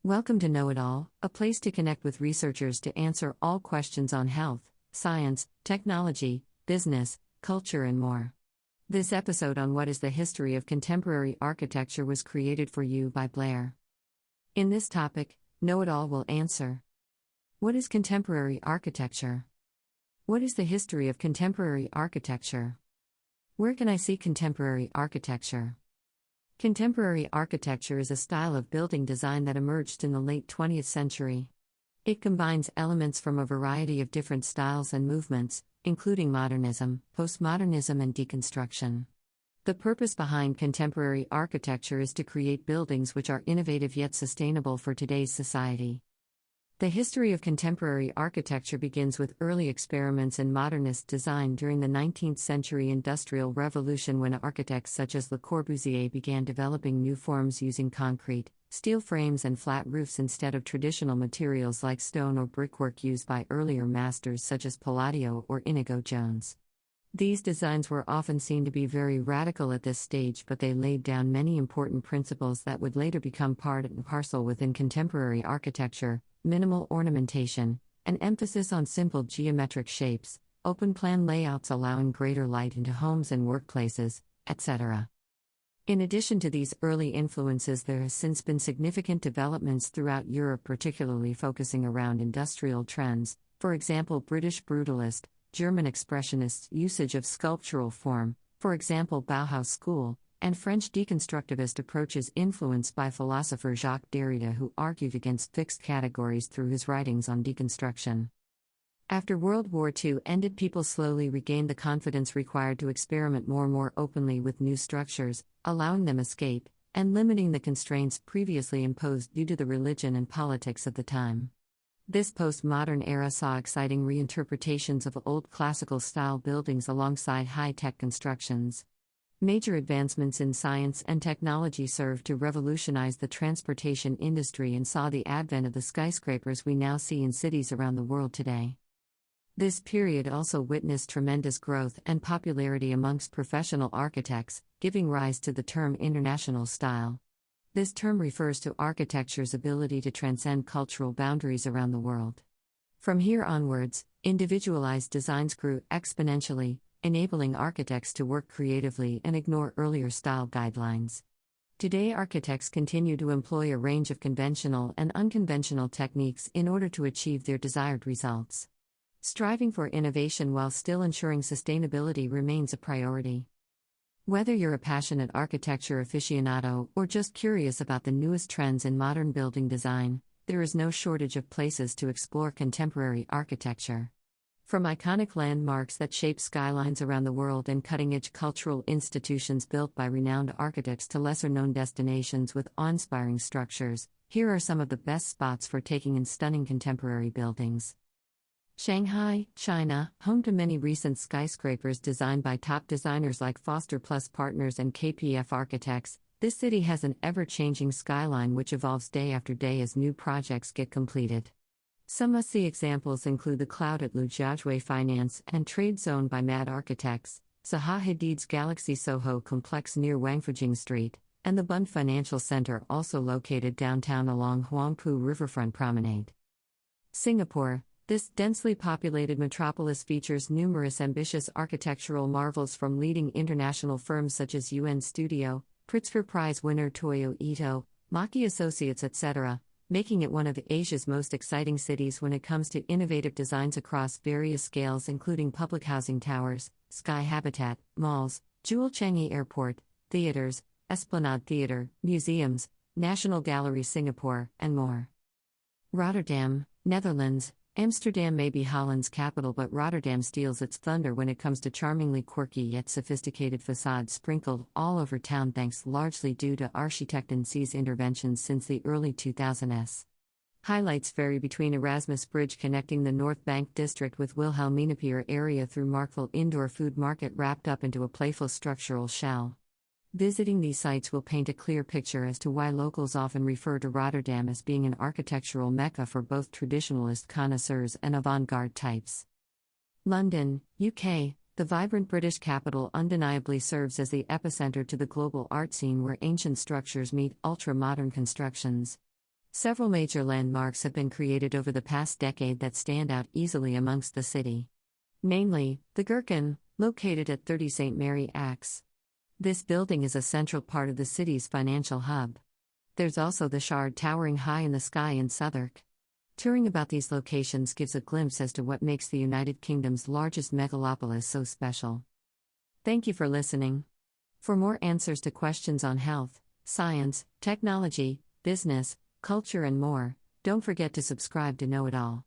Welcome to Know It All, a place to connect with researchers to answer all questions on health, science, technology, business, culture, and more. This episode on what is the history of contemporary architecture was created for you by Blair. In this topic, Know It All will answer: what is contemporary architecture? What is the history of contemporary architecture? Where can I see contemporary architecture? Contemporary architecture is a style of building design that emerged in the late 20th century. It combines elements from a variety of different styles and movements, including modernism, postmodernism, and deconstruction. The purpose behind contemporary architecture is to create buildings which are innovative yet sustainable for today's society. The history of contemporary architecture begins with early experiments in modernist design during the 19th century Industrial Revolution, when architects such as Le Corbusier began developing new forms using concrete, steel frames, and flat roofs instead of traditional materials like stone or brickwork used by earlier masters such as Palladio or Inigo Jones. These designs were often seen to be very radical at this stage, but they laid down many important principles that would later become part and parcel within contemporary architecture: minimal ornamentation, an emphasis on simple geometric shapes, open plan layouts allowing greater light into homes and workplaces, etc. In addition to these early influences, there has since been significant developments throughout Europe, particularly focusing around industrial trends, for example British Brutalist, German Expressionists' usage of sculptural form, for example Bauhaus School, and French deconstructivist approaches influenced by philosopher Jacques Derrida, who argued against fixed categories through his writings on deconstruction. After World War II ended, people slowly regained the confidence required to experiment more openly with new structures, allowing them escape, and limiting the constraints previously imposed due to the religion and politics of the time. This postmodern era saw exciting reinterpretations of old classical-style buildings alongside high-tech constructions. Major advancements in science and technology served to revolutionize the transportation industry and saw the advent of the skyscrapers we now see in cities around the world today. This period also witnessed tremendous growth and popularity amongst professional architects, giving rise to the term international style. This term refers to architecture's ability to transcend cultural boundaries around the world. From here onwards, individualized designs grew exponentially, enabling architects to work creatively and ignore earlier style guidelines. Today, architects continue to employ a range of conventional and unconventional techniques in order to achieve their desired results. Striving for innovation while still ensuring sustainability remains a priority. Whether you're a passionate architecture aficionado or just curious about the newest trends in modern building design, there is no shortage of places to explore contemporary architecture. From iconic landmarks that shape skylines around the world and cutting-edge cultural institutions built by renowned architects to lesser-known destinations with awe-inspiring structures, here are some of the best spots for taking in stunning contemporary buildings. Shanghai, China, home to many recent skyscrapers designed by top designers like Foster Plus Partners and KPF Architects, this city has an ever-changing skyline which evolves day after day as new projects get completed. Some must-see examples include the Cloud at Lujiazui Finance and Trade Zone by Mad Architects, Zaha Hadid's Galaxy Soho complex near Wangfujing Street, and the Bund Financial Center, also located downtown along Huangpu Riverfront Promenade. Singapore, this densely populated metropolis features numerous ambitious architectural marvels from leading international firms such as UN Studio, Pritzker Prize winner Toyo Ito, Maki Associates, etc., making it one of Asia's most exciting cities when it comes to innovative designs across various scales, including public housing towers, sky habitat, malls, Jewel Changi Airport, theaters, Esplanade Theatre, museums, National Gallery Singapore, and more. Rotterdam, Netherlands. Amsterdam may be Holland's capital, but Rotterdam steals its thunder when it comes to charmingly quirky yet sophisticated facades sprinkled all over town, thanks largely due to Architectency's interventions since the early 2000s. Highlights vary between Erasmus Bridge connecting the North Bank district with Wilhelminapier area through Markville Indoor Food Market wrapped up into a playful structural shell. Visiting these sites will paint a clear picture as to why locals often refer to Rotterdam as being an architectural mecca for both traditionalist connoisseurs and avant-garde types. London, UK. The vibrant British capital undeniably serves as the epicenter to the global art scene, where ancient structures meet ultra-modern constructions. Several major landmarks have been created over the past decade that stand out easily amongst the city. Namely, the Gherkin, located at 30 St. Mary Axe. This building is a central part of the city's financial hub. There's also the Shard towering high in the sky in Southwark. Touring about these locations gives a glimpse as to what makes the United Kingdom's largest megalopolis so special. Thank you for listening. For more answers to questions on health, science, technology, business, culture, and more, don't forget to subscribe to Know It All.